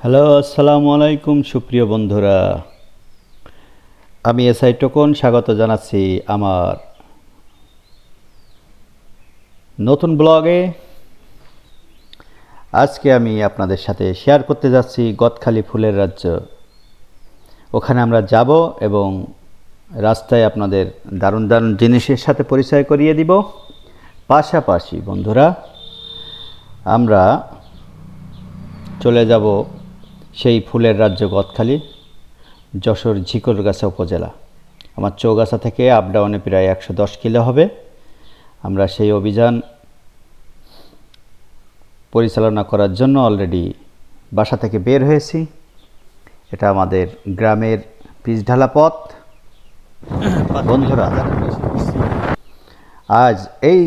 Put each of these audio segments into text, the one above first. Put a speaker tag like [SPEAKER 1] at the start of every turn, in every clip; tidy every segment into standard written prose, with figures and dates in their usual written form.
[SPEAKER 1] Hello, আসসালামু আলাইকুম সুপ্রিয় বন্ধুরা। আমি এসআই টোকন স্বাগত জানাচ্ছি আমার নতুন ব্লগে। আজকে আমি আপনাদের সাথে শেয়ার করতে যাচ্ছি গদখালি ফুলের রাজ্য। ওখানে আমরা যাব এবং রাস্তায় আপনাদের দারুণ দারুণ জিনিসের সাথে পরিচয় করিয়ে দিব। পাশাপাশি বন্ধুরা আমরা চলে যাব সেই ফুলের রাজ্য গদখালি, যশোর ঝিকরগাছা উপজেলা। আমার চৌগাছা থেকে আপ ডাউনে প্রায় 110 কিলো হবে। আমরা সেই অভিযান পরিচালনা করার জন্য অলরেডি বাসা থেকে বের হয়েছি। এটা আমাদের গ্রামের পিচঢালা পথ। বন্ধুরা, আজ এই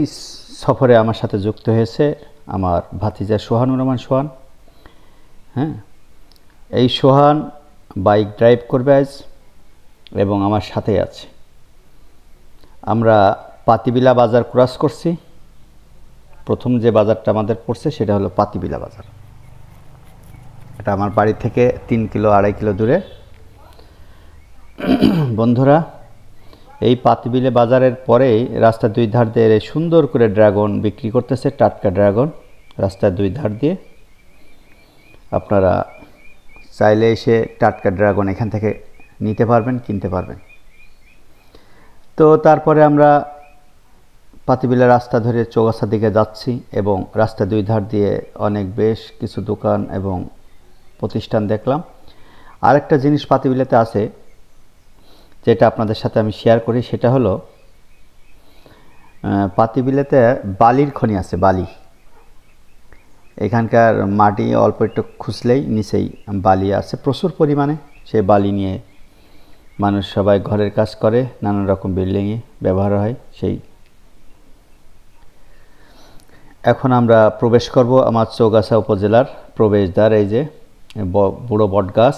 [SPEAKER 1] সফরে আমার সাথে যুক্ত হয়েছে আমার ভাতিজা সোহানুর রহমান সোহান। হ্যাঁ, এই সোহান বাইক ড্রাইভ করবে আজ এবং আমার সাথে আছে। আমরা পাতিবিলা বাজার ক্রস করছি। প্রথম যে বাজারটা আমাদের পড়ছে সেটা হলো পাতিবিলা বাজার। এটা আমার বাড়ি থেকে 3 কিলো 2.5 কিলো দূরে। বন্ধুরা, এই পাতিবিলা বাজারের পরেই রাস্তার দুই ধার দিয়ে সুন্দর করে ড্রাগন বিক্রি করতেছে, টাটকা ড্রাগন। রাস্তার দুই ধার দিয়ে আপনারা চাইলে এসে টাটকা ড্রাগন এখান থেকে নিতে পারবেন, কিনতে পারবেন। তো তারপরে আমরা পাতিবিলা রাস্তা ধরে চৌগাছার দিকে যাচ্ছি এবং রাস্তার দুই ধার দিয়ে অনেক বেশ কিছু দোকান এবং প্রতিষ্ঠান দেখলাম। আরেকটা জিনিস পাতিবিলাতে আছে যেটা আপনাদের সাথে আমি শেয়ার করি, সেটা হলো পাতিবিলাতে বালির খনি আছে। বালি, এখানকার মাটি অল্প একটু খুঁজলেই নিচেই বালি আছে প্রচুর পরিমাণে। সেই বালি নিয়ে মানুষ সবাই ঘরের কাজ করে, নানান রকম বিল্ডিংয়ে ব্যবহার হয়। সেই এখন আমরা প্রবেশ করব আমার চৌগাছা উপজেলার প্রবেশদ্বার। এই যে বুড়ো বট গাছ,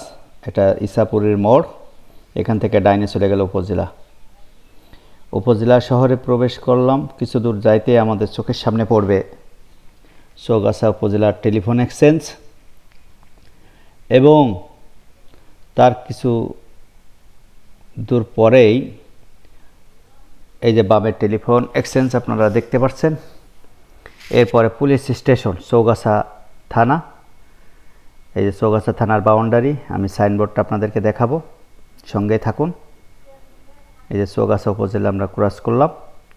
[SPEAKER 1] এটা ইসাপুরের মোড়। এখান থেকে ডাইনে চলে গেল উপজেলা শহরে প্রবেশ করলাম। কিছু দূর যাইতে আমাদের চোখের সামনে পড়বে চৌগাছা উপজেলার টেলিফোন এক্সচেঞ্জ এবং তার কিছু দূর পরেই এই যে বামের টেলিফোন এক্সচেঞ্জ আপনারা দেখতে পাচ্ছেন। এরপরে পুলিশ স্টেশন, চৌগাছা থানা। এই যে চৌগাছা থানার বাউন্ডারি, আমি সাইনবোর্ডটা আপনাদেরকে দেখাবো, সঙ্গেই থাকুন। এই যে চৌগাছা উপজেলা আমরা ক্রস করলাম,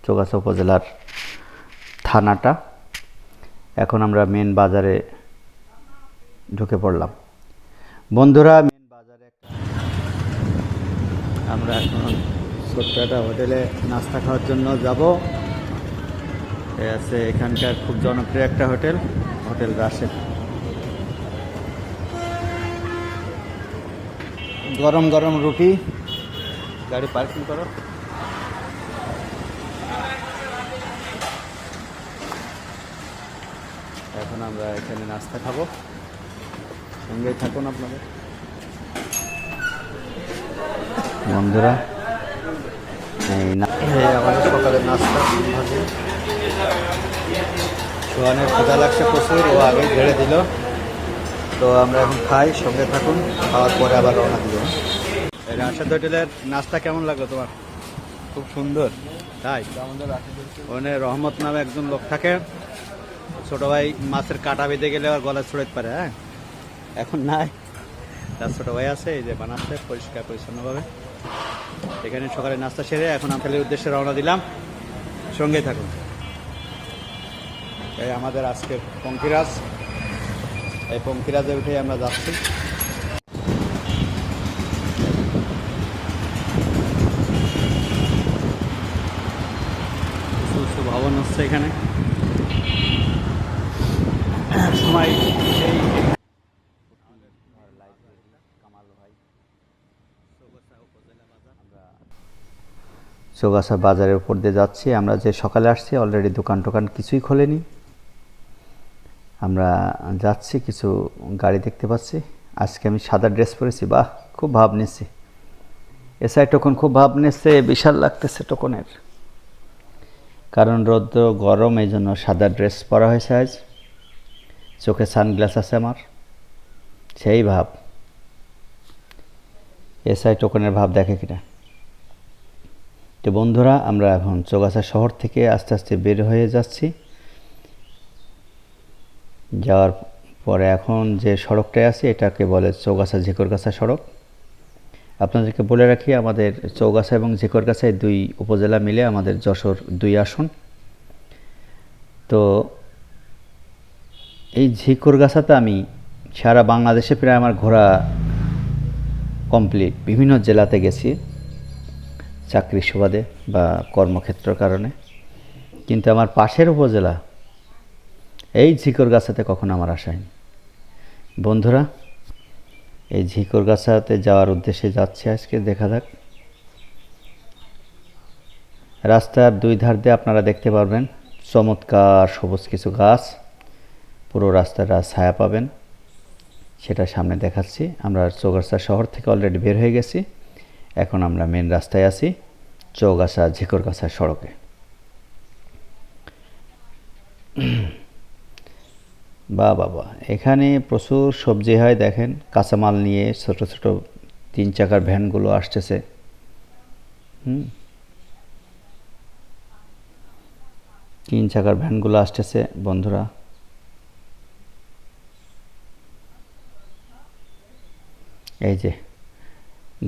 [SPEAKER 1] চৌগাছা উপজেলার থানাটা। এখন আমরা মেন বাজারে ঢুকে পড়লাম। বন্ধুরা, মেন বাজারে আমরা এখন ছোট্ট একটা হোটেলে নাস্তা খাওয়ার জন্য যাব। আছে এখানকার খুব জনপ্রিয় একটা হোটেল, হোটেল রাশেদ। গরম গরম রুটি। গাড়ি পার্কিং করো। এখন আমরা এখানে নাস্তা খাবো, সঙ্গেই থাকুন আপনাদের। বন্ধুরা, এই আমাদের সকালের নাস্তা। সোহানের ক্ষুধা লাগছে প্রচুর, ও আগে ঝেড়ে দিল। তো আমরা এখন খাই, সঙ্গে থাকুন। খাওয়ার পরে আবার রওনা দিব। এই রাশেদ হোটেলের নাস্তা কেমন লাগলো তোমার? খুব সুন্দর, তাই? ওখানে রহমত নামে একজন লোক থাকে, ছোট ভাই মাছের কাটা বেঁধে গেলে আর গলায় ছড়াইতে পারে। হ্যাঁ, এখন নাই, তার ছোট ভাই আছে, এই যে বানাচ্ছে পরিষ্কার পরিচ্ছন্নভাবে। এখানে সকালে নাস্তা সেরে এখন আমতলির উদ্দেশ্যে রওনা দিলাম, সঙ্গেই থাকুন। এই আমাদের আজকের পঙ্কিরাজ, এই পঙ্কিরাজে উঠেই আমরা যাচ্ছি। কিছু ভবন হচ্ছে এখানে সময়। সেই চৌগাছা বাজারের উপর দিয়ে যাচ্ছি। আমরা যে সকালে আসছি অলরেডি দোকান টোকান কিছুই খোলেনি। আমরা যাচ্ছি, কিছু গাড়ি দেখতে পাচ্ছি। আজকে আমি সাদা ড্রেস পরেছি, বাহ, খুব ভাব নিচ্ছি। এসআই টোকন খুব ভাব নিচ্ছে, বিশাল লাগতেছে টোকনের। কারণ রৌদ্র গরম, এই জন্য সাদা ড্রেস পরা হয়েছে আজ। চোখে সানগ্লাস আছে আমার, সেই ভাব, এসআই টোকনের ভাব দেখে কিনা। তো বন্ধুরা, আমরা এখন চৌগাছা শহর থেকে আস্তে আস্তে বের হয়ে যাচ্ছি। যাওয়ার পরে এখন যে সড়কটায় আছে এটাকে বলে চৌগাছা ঝিকরগাছা সড়ক। আপনাদেরকে বলে রাখি, আমাদের চৌগাছা এবং ঝিকরগাছায় 2 উপজেলা মিলে আমাদের যশোর 2 আসন। তো এই ঝিকরগাছাতে আমি সারা বাংলাদেশে প্রায় আমার ঘোরা কমপ্লিট। বিভিন্ন জেলাতে গেছি চাকরির সুবাদে বা কর্মক্ষেত্রের কারণে, কিন্তু আমার পাশের উপজেলা এই ঝিকরগাছাতে কখনো আমার আসা হয়নি। বন্ধুরা, এই ঝিকরগাছাতে যাওয়ার উদ্দেশ্যে যাচ্ছি আজকে। দেখা যাক। রাস্তার 2 ধার দিয়ে আপনারা দেখতে পারবেন চমৎকার সবুজ কিছু গাছ, পুরো রাস্তাটা ছায়া পাবেন, সেটা সামনে দেখাচ্ছি। আমরা চৌগাছা শহর থেকে অলরেডি বের হয়ে গেছি। এখন আমরা মেন রাস্তায় আছি, চৌগাছা ঝিকরগাছা সড়কে। বাবা, এখানে প্রচুর সবজি হয়। দেখেন, কাঁচামাল নিয়ে ছোট ছোট 3 চাকার ভ্যানগুলো আসতেছে। 3 চাকার ভ্যানগুলো আসতেছে বন্ধুরা। এই যে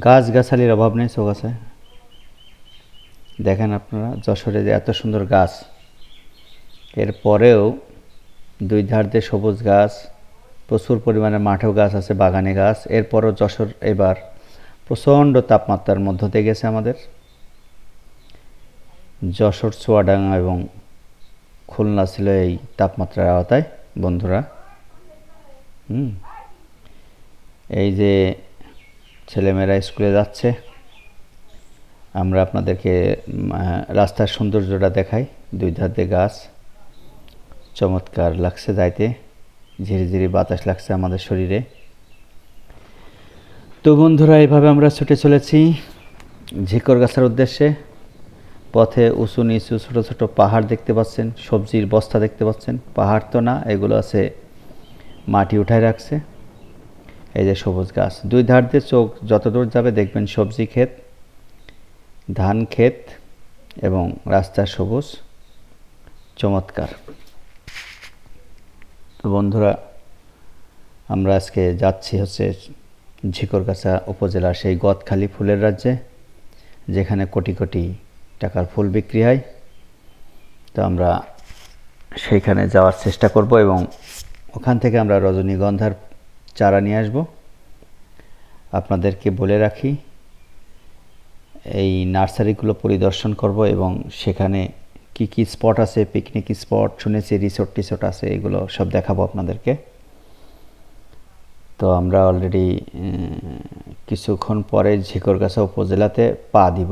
[SPEAKER 1] গাছগাছালির অভাব নেই চৌগাছায়। দেখেন আপনারা, যশোরে যে এত সুন্দর গাছ, এরপরেও 2 ধার দিয়ে সবুজ গাছ, প্রচুর পরিমাণে মাঠেও গাছ আছে, বাগানে গাছ। এরপরও যশোর এবার প্রচণ্ড তাপমাত্রার মধ্য দিয়ে গেছে আমাদের। যশোর, চুয়াডাঙ্গা এবং খুলনা ছিল এই তাপমাত্রার আওতায় বন্ধুরা। এই যে ছেলেমেয়েরা স্কুলে যাচ্ছে, আমরা আপনাদেরকে রাস্তার সৌন্দর্যটা দেখাই। 2 ধার দিয়ে গাছ, চমৎকার লাগছে যাইতে। ঝিরি ঝিরি বাতাস লাগছে আমাদের শরীরে। তো বন্ধুরা, এইভাবে আমরা ছুটে চলেছি ঝিকরগাছার উদ্দেশ্যে। পথে উঁচু নিচু ছোট ছোট পাহাড় দেখতে পাচ্ছেন, সবজির বস্তা দেখতে পাচ্ছেন। পাহাড় তো না, এগুলো আছে মাটি উঠায় রাখছে। এই যে সবুজ গাছ, 2 ধার দিয়ে চোখ যত দূর যাবে দেখবেন সবজি ক্ষেত, ধান ক্ষেত এবং রাস্তার সবুজ, চমৎকার। তো বন্ধুরা, আমরা আজকে যাচ্ছি হচ্ছে ঝিকরগাছা উপজেলার সেই গদখালি ফুলের রাজ্যে, যেখানে কোটি কোটি টাকার ফুল বিক্রি হয়। তো আমরা সেইখানে যাওয়ার চেষ্টা করব এবং ওখান থেকে আমরা রজনীগন্ধার চারা নিয়ে আসব। আপনাদেরকে বলে রাখি, এই নার্সারিগুলো পরিদর্শন করব এবং সেখানে কি কি স্পট আছে, পিকনিক স্পট, শুনেছি রিসোর্ট টিসোর্ট আছে, এগুলো সব দেখাবো আপনাদেরকে। তো আমরা অলরেডি কিছুক্ষণ পরে ঝিকরগাছা উপজেলাতে পা দিব,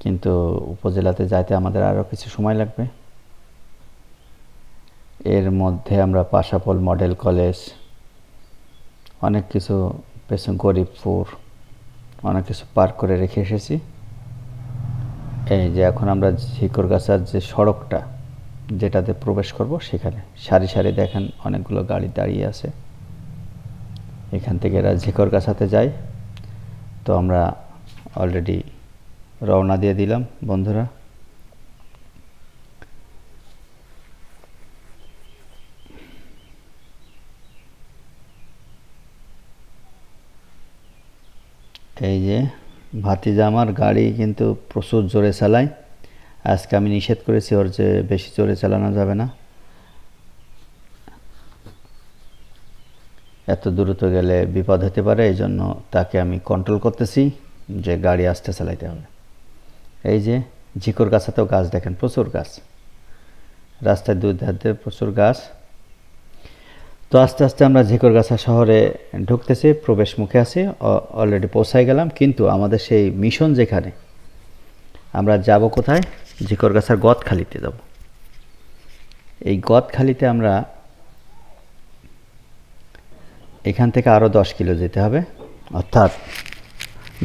[SPEAKER 1] কিন্তু উপজেলাতে যাইতে আমাদের আরও কিছু সময় লাগবে। এর মধ্যে আমরা পাশাপোল মডেল কলেজ, অনেক কিছু, পেছন গরিবপুর, অনেক কিছু পার করে রেখে এসেছি। এই যে এখন আমরা ঝিকরগাছার যে সড়কটা যেটাতে প্রবেশ করব, সেখানে সারি সারি দেখেন অনেকগুলো গাড়ি দাঁড়িয়ে আছে। এখান থেকে এরা ঝিকরগাছাতে যায়। তো আমরা অলরেডি রওনা দিয়ে দিলাম বন্ধুরা। এই যে ভাতিজা আমার গাড়ি কিন্তু প্রচুর জোরে চালায়। আজকে আমি নিষেধ করেছি ওর যে বেশি জোরে চালানো যাবে না, এত দ্রুত গেলে বিপদ হতে পারে। এই জন্য তাকে আমি কন্ট্রোল করতেছি যে গাড়ি আস্তে চালাইতে হবে। এই যে ঝিকরগাছাতেও গাছ দেখেন, প্রচুর গাছ, রাস্তায় 2 ধার দিয়ে প্রচুর গাছ। তো আস্তে আস্তে আমরা ঝিকরগাছা শহরে ঢুকতেছি, প্রবেশ মুখে আছি, অলরেডি পৌঁছায় গেলাম। কিন্তু আমাদের সেই মিশন যেখানে, আমরা যাব কোথায়? ঝিকরগাছার গদখালিতে যাব। এই গদখালিতে আমরা এখান থেকে আরও 10 কিলো যেতে হবে, অর্থাৎ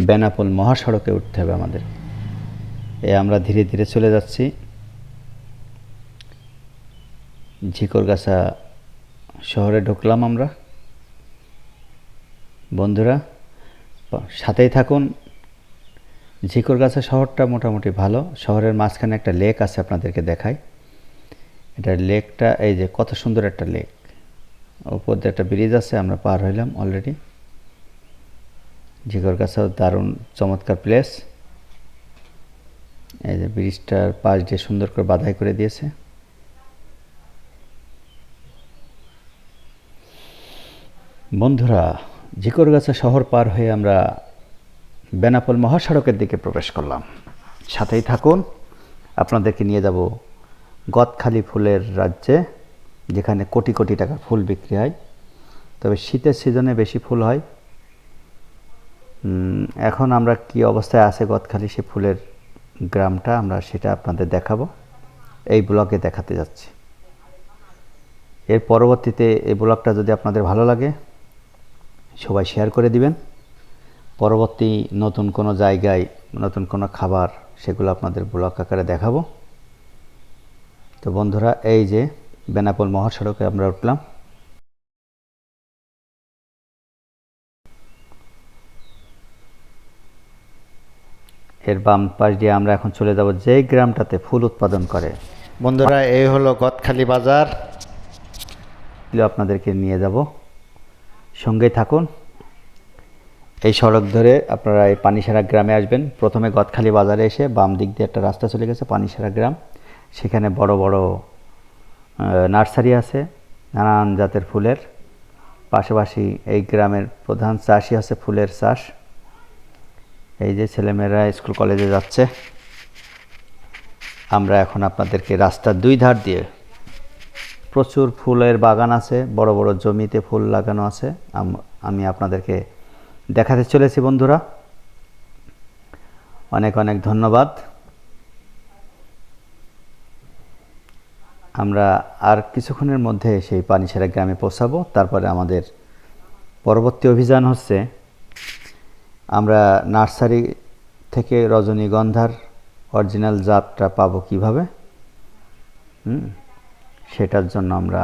[SPEAKER 1] বেনাপোল মহাসড়কে উঠতে হবে আমাদের। আমরা ধীরে ধীরে চলে যাচ্ছি ঝিকরগাছা শহরে। ঢুকলাম আমরা। বন্ধুরা সাথেই থাকুন। ঝিকরগাছা শহরটা মোটামুটি ভালো। শহরের মাঝখানে একটা লেক আছে, আপনাদেরকে দেখাই। এটা লেকটা এই যে কত সুন্দর একটা লেক, উপর দিয়ে একটা ব্রিজ আছে, আমরা পার হইলাম অলরেডি। ঝিকরগাছাও দারুণ চমৎকার প্লেস। এই যে ব্রিজটার পাশ দিয়ে সুন্দর করে বাধাই করে দিয়েছে। বন্ধুরা ঝিকরগাছা শহর পার হয়ে আমরা বেনাপোল মহাসড়কের দিকে প্রবেশ করলাম। সাথেই থাকুন, আপনাদেরকে নিয়ে যাব গদখালি ফুলের রাজ্যে, যেখানে কোটি কোটি টাকার ফুল বিক্রি হয়। তবে শীতের সিজনে বেশি ফুল হয়। এখন আমরা কি অবস্থায় আছে গদখালি সে ফুলের গ্রামটা, আমরা সেটা আপনাদের দেখাবো, এই ব্লগে দেখাতে যাচ্ছি। এর পরবর্তীতে এই ব্লগটা যদি আপনাদের ভালো লাগে সবাই শেয়ার করে দিবেন। পরবর্তী নতুন কোনো জায়গায় নতুন কোনো খাবার সেগুলো আপনাদের ব্লগ আকারে দেখাবো। তো বন্ধুরা এই যে বেনাপোল মহাসড়কে আমরা উঠলাম। এর বাম পাশ দিয়ে আমরা এখন চলে যাব যেই গ্রামটাতে ফুল উৎপাদন করে। বন্ধুরা এই হলো গদখালি বাজার, আপনাদেরকে নিয়ে যাব, সঙ্গেই থাকুন। এই সড়ক ধরে আপনারা এই পানিসারা গ্রামে আসবেন। প্রথমে গদখালি বাজারে এসে বাম দিক দিয়ে একটা রাস্তা চলে গেছে পানিসারা গ্রাম, সেখানে বড় বড় নার্সারি আছে নানান জাতের ফুলের। পাশাপাশি এই গ্রামের প্রধান চাষই আছে ফুলের চাষ। এই যে ছেলেমেয়েরা স্কুল কলেজে যাচ্ছে। আমরা এখন আপনাদেরকে রাস্তার দুই ধার দিয়ে প্রচুর ফুলের বাগান আছে, বড় বড় জমিতে ফুল লাগানো আছে, আমি আপনাদেরকে দেখাতে চলেছি। বন্ধুরা অনেক অনেক ধন্যবাদ। আমরা আর কিছুক্ষণের মধ্যে সেই পানিসারা গ্রামে পৌঁছাবো। তারপরে আমাদের পরবর্তী অভিযান হচ্ছে আমরা নার্সারি থেকে রজনীগন্ধার অরিজিনাল জাতটা পাবো কিভাবে, সেটার জন্য আমরা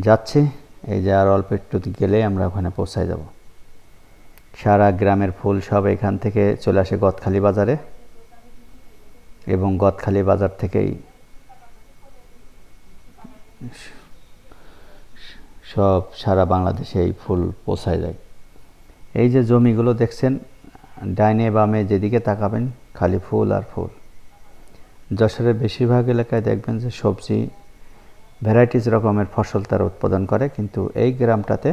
[SPEAKER 1] যাচ্ছি। এই যে আর অল্প একটু গেলে আমরা ওখানে পৌঁছায় যাব। সারা গ্রামের ফুল সব এখান থেকে চলে আসে গদখালি বাজারে, এবং গদখালি বাজার থেকেই সব সারা বাংলাদেশে এই ফুল পৌঁছায় যায়। এই যে জমিগুলো দেখছেন, ডাইনে বামে যেদিকে তাকাবেন খালি ফুল আর ফুল। যশোরের বেশিরভাগ এলাকায় দেখবেন যে সবজি ভ্যারাইটিস রকমের ফসল তারা উৎপাদন করে, কিন্তু এই গ্রামটাতে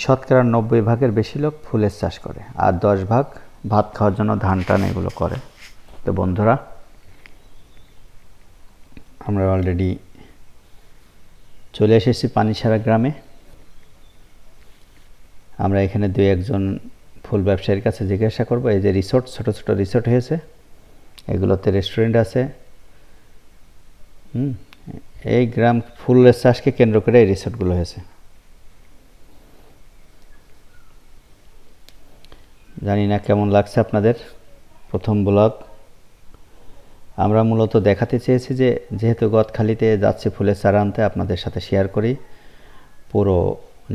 [SPEAKER 1] শতকরা 90 ভাগের বেশি লোক ফুলের চাষ করে, আর 10 ভাগ ভাত খাওয়ার জন্য ধান টান এগুলো করে। তো বন্ধুরা আমরা অলরেডি চলে এসেছি পানিসারা গ্রামে। আমরা এখানে দুই একজন ফুল ব্যবসায়ীর কাছে জিজ্ঞাসা করব। এই যে রিসোর্ট, ছোট ছোট রিসোর্ট হয়েছে, এগুলোতে রেস্টুরেন্ট আছে। এই গ্রাম ফুলের চাষকে কেন্দ্র করে এই রিসোর্টগুলো হয়েছে। জানি না কেমন লাগছে আপনাদের প্রথম ব্লগ। আমরা মূলত দেখাতে চেয়েছি যে যেহেতু গদখালিতে যাচ্ছি ফুলের চারা আনতে, আপনাদের সাথে শেয়ার করি পুরো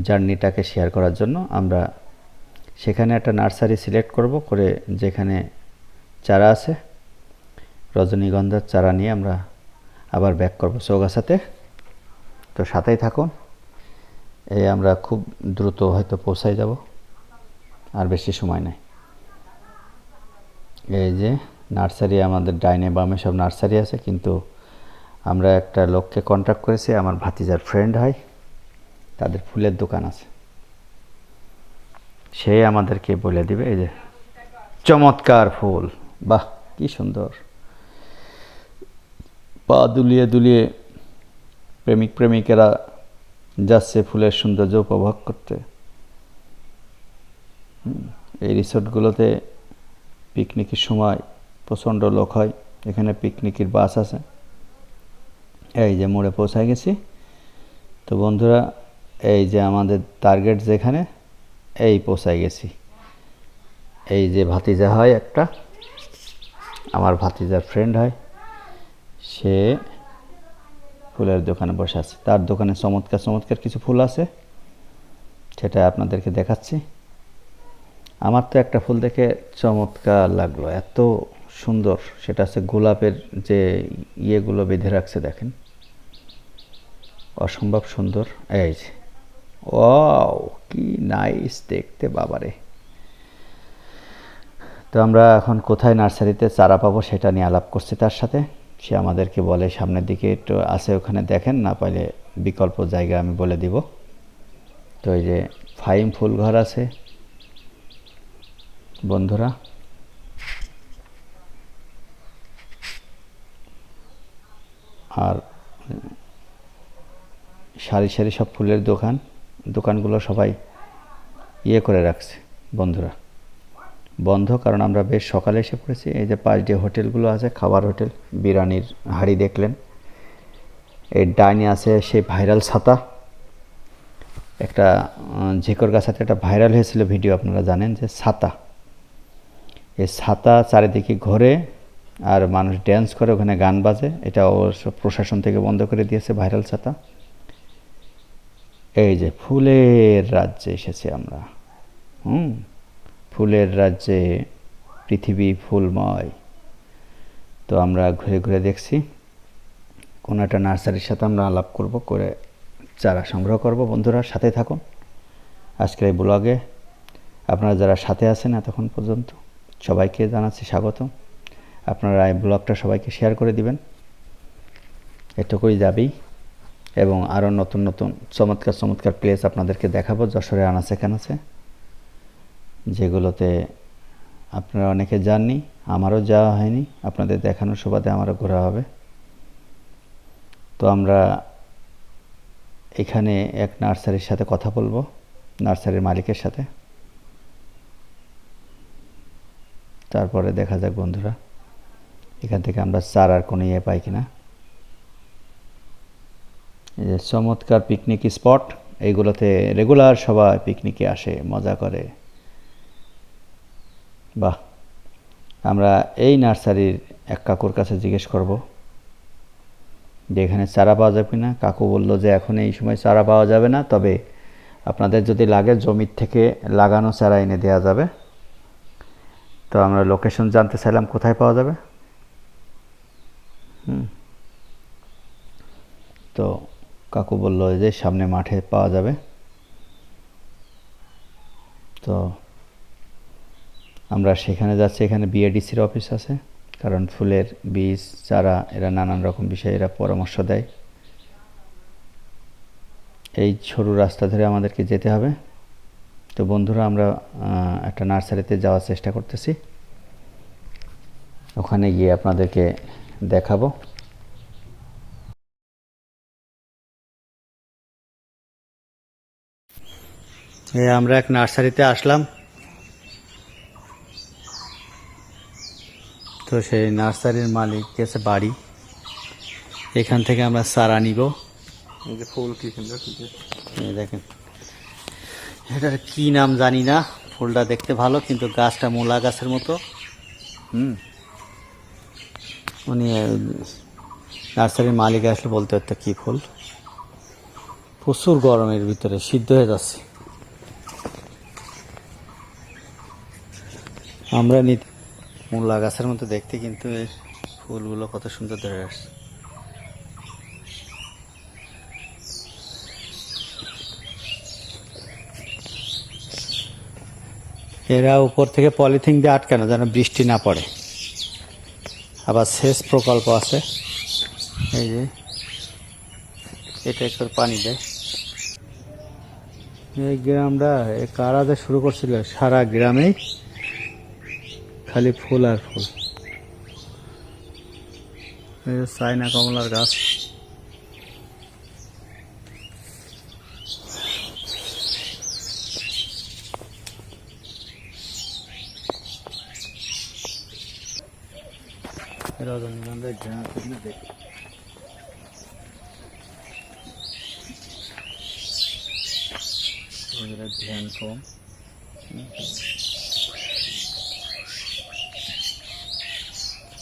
[SPEAKER 1] জার্নিটাকে শেয়ার করার জন্য। আমরা সেখানে একটা নার্সারি সিলেক্ট করব, করে যেখানে চারা আছে রজনীগন্ধার চারা নিয়ে আমরা আবার ব্যাক করব চৌগাছাতে। তো সাথেই থাকুন, এই আমরা খুব দ্রুত হয়তো পৌঁছাই যাব, আর বেশি সময় নেই। এই যে নার্সারি, আমাদের ডাইনে বামে সব নার্সারি আছে, কিন্তু আমরা একটা লোককে কন্ট্যাক্ট করেছি, আমার ভাতিজার ফ্রেন্ড হয়, তাদের ফুলের দোকান আছে, সে আমাদেরকে বলে দিবে। এই যে চমৎকার ফুল, বাহ কি সুন্দর, পা দুলিয়ে দুলিয়ে প্রেমিক প্রেমিকেরা যাচ্ছে ফুলের সৌন্দর্য উপভোগ করতে। এই রিসোর্টগুলোতে পিকনিকের সময় প্রচণ্ড লোক হয়। এখানে পিকনিকের বাস আছে। এই যে মোড়ে পৌঁছায় গেছি। তো বন্ধুরা এই যে আমাদের টার্গেট যেখানে, এই পৌঁছায় গেছি। এই যে ভাতিজা হয় একটা, আমার ভাতিজার ফ্রেন্ড হয়, সে ফুলের দোকানে বসে আছে। তার দোকানে চমৎকার চমৎকার কিছু ফুল আছে, সেটা আপনাদেরকে দেখাচ্ছি। আমার তো একটা ফুল দেখে চমৎকার লাগলো, এত সুন্দর। সেটা হচ্ছে গোলাপের যে ইয়েগুলো বেঁধে রাখছে, দেখেন অসম্ভব সুন্দর। এই যে ওয়াও, কি নাইস দেখতে বাবারে। তো আমরা এখন কোথায় নার্সারিতে চারা পাবো সেটা নিয়ে আলাপ করছি তার সাথে। সে আমাদেরকে বলে সামনের দিকে একটু আছে, ওখানে দেখেন, না পাইলে বিকল্প জায়গা আমি বলে দিব। তো এই যে ফাইম ফুল ঘর আছে বন্ধুরা, আর সারি সারি সব ফুলের দোকানগুলো সবাই ইয়ে করে রাখছে বন্ধুরা, বন্ধ, কারণ আমরা বেশ সকালে এসে পড়েছি। এই যে পাশ দিয়ে হোটেলগুলো আছে, খাবার হোটেল, বিরিয়ানির হাঁড়ি দেখলেন। এই ডাইনে আছে সেই ভাইরাল ছাতা, একটা ঝিকর গাছাতে একটা ভাইরাল হয়েছিল ভিডিও, আপনারা জানেন যে ছাতা, এই ছাতা চারিদিকে ঘোরে আর মানুষ ড্যান্স করে, ওখানে গান বাজে। এটা অবশ্য প্রশাসন থেকে বন্ধ করে দিয়েছে ভাইরাল ছাতা। এই যে ফুলের রাজ্যে এসেছি আমরা, ফুলের রাজ্যে, পৃথিবী ফুলময়। তো আমরা ঘুরে ঘুরে দেখছি, কোনো একটা নার্সারির সাথে আমরা আলাপ করব, করে চারা সংগ্রহ করব। বন্ধুরা সাথে থাকুন আজকের এই ব্লগে। আপনারা যারা সাথে আছেন এতক্ষণ পর্যন্ত সবাইকে জানাচ্ছি স্বাগত। আপনারা এই ব্লগটা সবাইকে শেয়ার করে দিবেন, এটুকুই যাবেই। এবং আরও নতুন নতুন চমৎকার চমৎকার প্লেস আপনাদেরকে দেখাবো যশোরে আনাচে কানাচে, যেগুলোতে আপনারা অনেকে যাননি, আমারও যাওয়া হয়নি। আপনাদের দেখানোর সুবাদে আমারও ঘোরা হবে। তো আমরা এখানে এক নার্সারির সাথে কথা বলবো, নার্সারির মালিকের সাথে, তারপরে দেখা যাক বন্ধুরা এখান থেকে আমরা চারার কোনো ইয়ে পাই কিনা। এই যে চমৎকার পিকনিক স্পট, এইগুলোতে রেগুলার সবাই পিকনিকে আসে, মজা করে। বাহ, আমরা এই নার্সারির এক কাকুর কাছে জিজ্ঞেস করব যে এখানে চারা পাওয়া যাবে কিনা। কাকু বলল যে এখন এই সময় চারা পাওয়া যাবে না, তবে আপনাদের যদি লাগে জমির থেকে লাগানো চারা এনে দেওয়া যাবে। তো আমরা লোকেশন জানতে চাইলাম কোথায় পাওয়া যাবে। তো কাকু বলল যে সামনে মাঠে পাওয়া যাবে। তো আমরা সেখানে যাচ্ছি। এখানে বিএডিসির অফিস আছে, কারণ ফুলের বীজ, চারা, এরা নানান রকম বিষয়ে এরা পরামর্শ দেয়। এই সরু রাস্তা ধরে আমাদেরকে যেতে হবে। তো বন্ধুরা আমরা একটা নার্সারিতে যাওয়ার চেষ্টা করতেছি, ওখানে গিয়ে আপনাদেরকে দেখাবো। আমরা এক নার্সারিতে আসলাম। তো সেই নার্সারির মালিক গেছে বাড়ি, এখান থেকে আমরা চারা নিব।
[SPEAKER 2] ফুল কি সুন্দর,
[SPEAKER 1] দেখেন, এটার কি নাম জানি না, ফুলটা দেখতে ভালো কিন্তু গাছটা মূলা গাছের মতো। উনি নার্সারির মালিক আসলে বলতে হতো কী ফুল। প্রচুর গরমের ভিতরে সিদ্ধ হয়ে যাচ্ছে। আমরা মূলা গাছের মতো দেখতে, কিন্তু এর ফুলগুলো কত সুন্দর ধরে আসছে। এরা উপর থেকে পলিথিন দিয়ে আটকানো যেন বৃষ্টি না পড়ে। আবার সেচ প্রকল্প আছে, এই যে এটা একটু পানি দেয়। এই গ্রামটা কারা যে শুরু করছিল, সারা গ্রামেই খালি ফুল আর ফুল। চায়না কমলার গাছ, রজনীগন্ধার ঝাঁ তুলে দেখ। ধ্যান কম,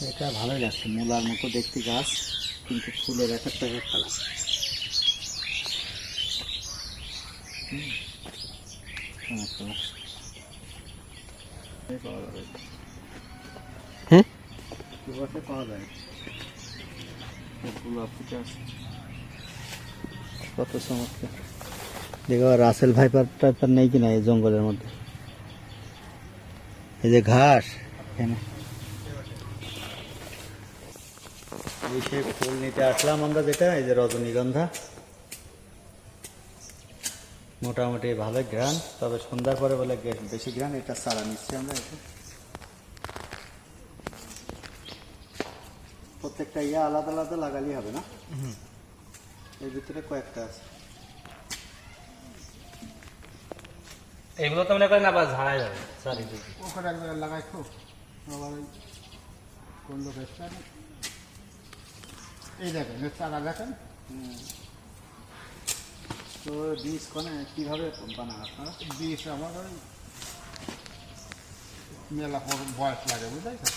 [SPEAKER 1] এটা ভালোই লাগছে, মূলার মতো দেখতে গাছ। কিন্তু ফুলের এক একটা এক কালার। পাওয়া যাবে,
[SPEAKER 2] হ্যাঁ
[SPEAKER 1] সুবাসে পাওয়া যায়। গোলাপ ফুটে আছে, কত চমৎকার। দেখো রাসেল ভাইপার টাইপার নেই কিনা এই জঙ্গলের মধ্যে। এই যে ঘাস এখানে, এই সেই ফুল নিতে আসলাম আমরা, যেটা এই যে রজনীগন্ধা। মোটামুটি ভালো গ্রান, তবে সন্ধ্যার পরে বলে বেশি গ্রান। এটা চারা নিচ্ছি আমরা। এটা প্রত্যেকটা আলাদা আলাদা লাগালেই হবে না, এর ভিতরে কয়েকটা আছে।
[SPEAKER 2] এগুলো তো মনে করেন আবার ঝাড়া যাবে চারিদিকে।
[SPEAKER 3] ওখানে একবার লাগাই তো আবার ওই কোন লোক এসছে না? এই দেখেন এর চারা দেখেন।
[SPEAKER 1] তো বীজ কোনে কীভাবে বানান আপনারা?
[SPEAKER 3] বীজ আমার ওই মেলা বয়স লাগে, বুঝলেন তো?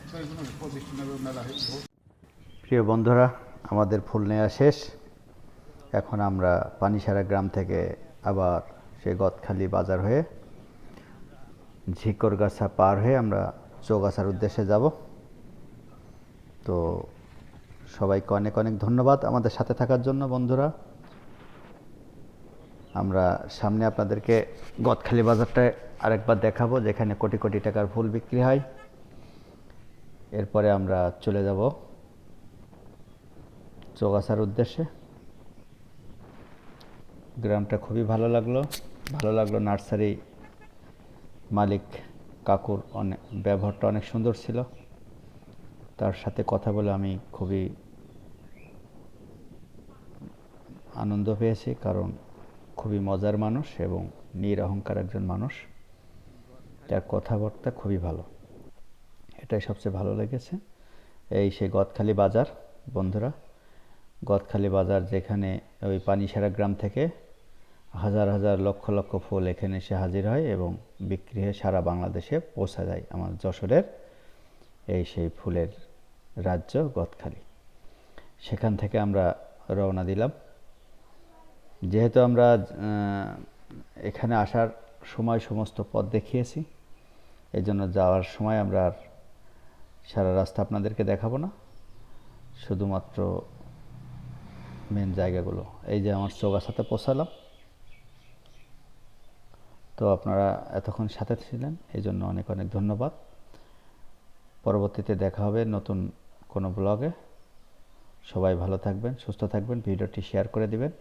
[SPEAKER 3] তো এগুলো প্রতিষ্ঠানের মেলা হয়েছে।
[SPEAKER 1] প্রিয় বন্ধুরা, আমাদের ফুল নেওয়া শেষ। এখন আমরা পানিসারা গ্রাম থেকে আবার সেই গদখালি বাজার হয়ে ঝিকরগাছা পার হয়ে আমরা চৌগাছার উদ্দেশ্যে যাব। তো সবাইকে অনেক অনেক ধন্যবাদ আমাদের সাথে থাকার জন্য বন্ধুরা। আমরা সামনে আপনাদেরকে গদখালি বাজারটায় আরেকবার দেখাবো, যেখানে কোটি কোটি টাকার ফুল বিক্রি হয়। এরপরে আমরা চলে যাব চৌগাছার উদ্দেশ্যে। গ্রামটা খুবই ভালো লাগলো। নার্সারি মালিক কাকুর অনেক ব্যবহারটা অনেক সুন্দর ছিল। তার সাথে কথা বলে আমি খুবই আনন্দ পেয়েছি, কারণ খুবই মজার মানুষ এবং নিরহংকার একজন মানুষ। তার কথাবার্তা খুবই ভালো, এটাই সবচেয়ে ভালো লেগেছে। এই সেই গদখালি বাজার বন্ধুরা, গদখালি বাজার যেখানে ওই পানিসারা গ্রাম থেকে হাজার হাজার লক্ষ লক্ষ ফুল এখানে এসে হাজির হয় এবং বিক্রি হয়ে সারা বাংলাদেশে পৌঁছা যায়। আমার যশোরের এই সেই ফুলের রাজ্য গদখালি, সেখান থেকে আমরা রওনা দিলাম। যেহেতু আমরা এখানে আসার সময় সমস্ত পথ দেখিয়েছি, এই জন্য যাওয়ার সময় আমরা আর সারা রাস্তা আপনাদেরকে দেখাবো না, শুধুমাত্র মেন জায়গাগুলো। এই যে আমার চৌগাছাতে পৌঁছালাম। তো আপনারা এতক্ষণ সাথে ছিলেন, এই জন্য অনেক অনেক ধন্যবাদ। পরবর্তীতে দেখা হবে নতুন কোনো ব্লগে। সবাই ভালো থাকবেন, সুস্থ থাকবেন, ভিডিওটি শেয়ার করে দিবেন।